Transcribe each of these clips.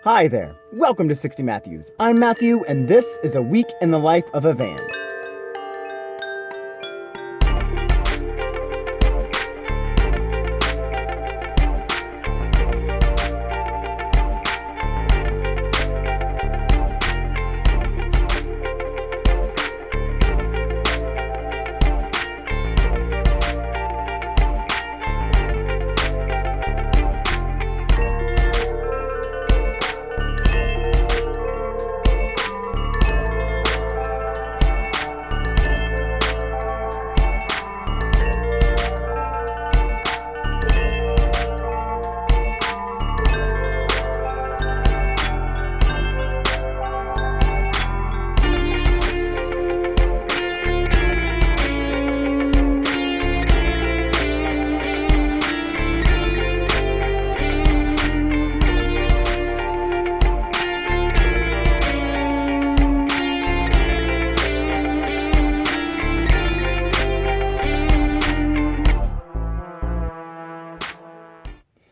Hi there, welcome to 60 Matthews. I'm Matthew, and this is a week in the life of a van.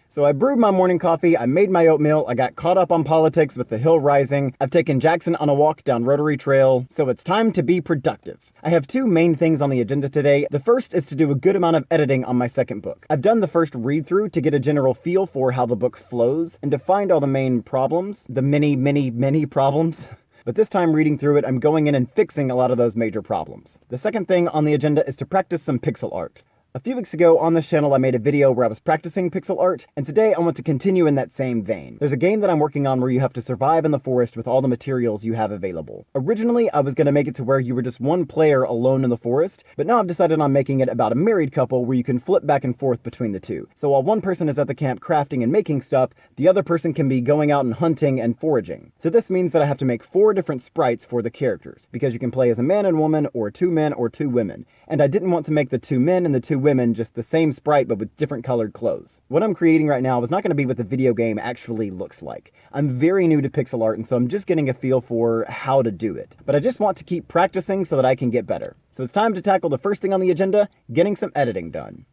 So I brewed my morning coffee, I made my oatmeal, I got caught up on politics with the hill rising, I've taken Jackson on a walk down Rotary Trail, so it's time to be productive. I have two main things on the agenda today. The first is to do a good amount of editing on my second book. I've done the first read-through to get a general feel for how the book flows and to find all the main problems, the many problems. But this time reading through it, I'm going in and fixing a lot of those major problems. The second thing on the agenda is to practice some pixel art. A few weeks ago on this channel I made a video where I was practicing pixel art, and today I want to continue in that same vein. There's a game that I'm working on where you have to survive in the forest with all the materials you have available. Originally I was going to make it to where you were just one player alone in the forest, but now I've decided on making it about a married couple where you can flip back and forth between the two. So while one person is at the camp crafting and making stuff, the other person can be going out and hunting and foraging. So this means that I have to make 4 different sprites for the characters, because you can play as a man and woman, or 2 men or 2 women. And I didn't want to make the 2 men and the 2 women just the same sprite but with different colored clothes. What I'm creating right now is not going to be what the video game actually looks like. I'm very new to pixel art, and so I'm just getting a feel for how to do it. But I just want to keep practicing so that I can get better. So it's time to tackle the first thing on the agenda, getting some editing done.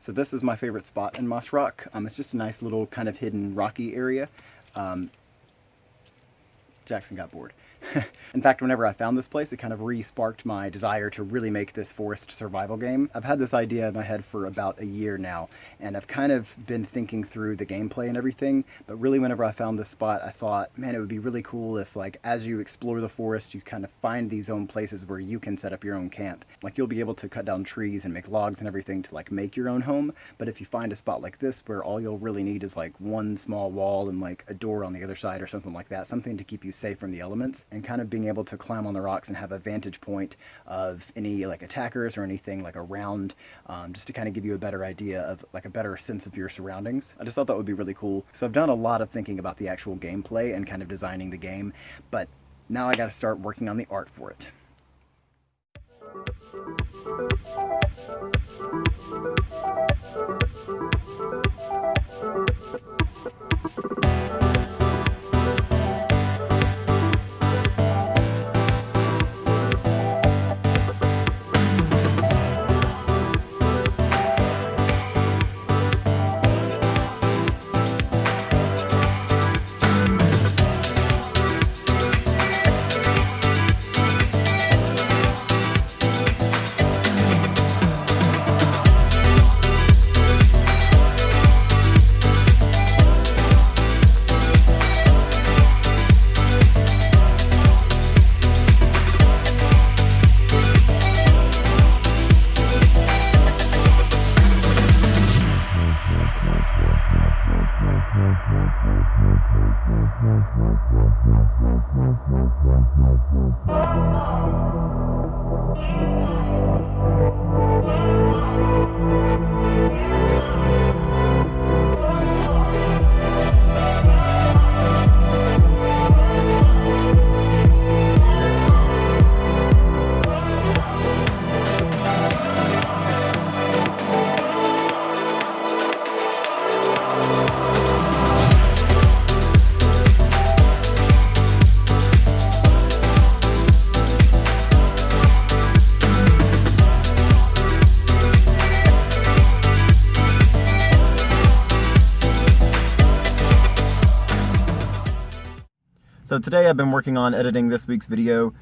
So this is my favorite spot in Moss Rock. It's just a nice little kind of hidden rocky area. Jackson got bored. In fact, whenever I found this place, it kind of re-sparked my desire to really make this forest survival game. I've had this idea in my head for about a year now, and I've kind of been thinking through the gameplay and everything, but really whenever I found this spot, I thought, man, it would be really cool if, like, as you explore the forest, you kind of find these own places where you can set up your own camp. Like, you'll be able to cut down trees and make logs and everything to, like, make your own home, but if you find a spot like this where all you'll really need is, like, one small wall and, like, a door on the other side or something like that, something to keep you safe from the elements, and kind of being able to climb on the rocks and have a vantage point of any like attackers or anything like around, just to kind of give you a better idea of like a better sense of your surroundings. I just thought that would be really cool. So I've done a lot of thinking about the actual gameplay and kind of designing the game, but now I got to start working on the art for it. So today I've been working on editing this week's video.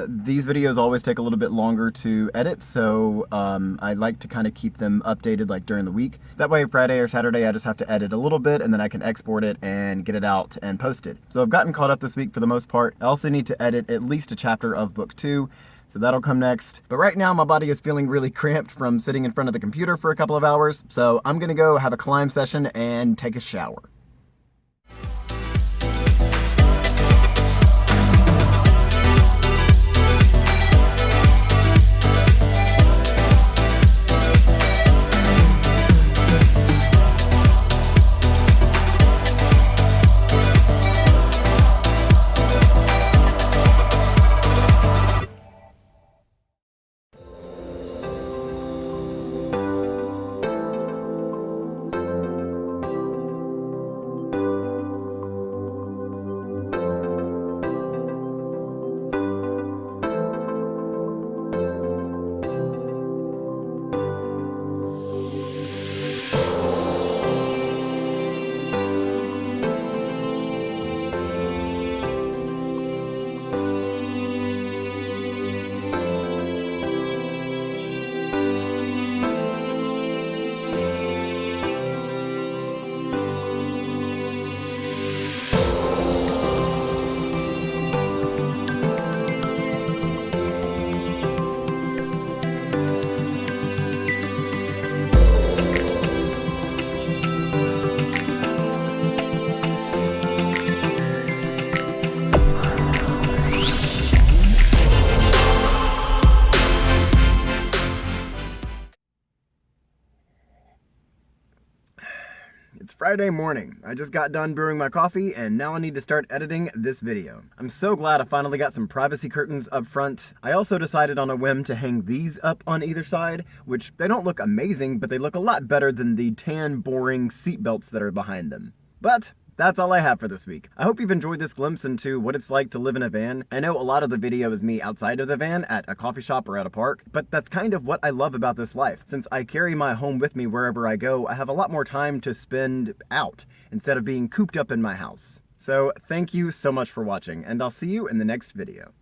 These videos always take a little bit longer to edit, so I like to kind of keep them updated like during the week. That way Friday or Saturday I just have to edit a little bit and then I can export it and get it out and post it. So I've gotten caught up this week for the most part. I also need to edit at least a chapter of book 2. So that'll come next. But right now my body is feeling really cramped from sitting in front of the computer for a couple of hours. So I'm gonna go have a climb session and take a shower. It's Friday morning. I just got done brewing my coffee and now I need to start editing this video. I'm so glad I finally got some privacy curtains up front. I also decided on a whim to hang these up on either side, which they don't look amazing, but they look a lot better than the tan, boring seat belts that are behind them. But that's all I have for this week. I hope you've enjoyed this glimpse into what it's like to live in a van. I know a lot of the video is me outside of the van at a coffee shop or at a park, but that's kind of what I love about this life. Since I carry my home with me wherever I go, I have a lot more time to spend out instead of being cooped up in my house. So thank you so much for watching, and I'll see you in the next video.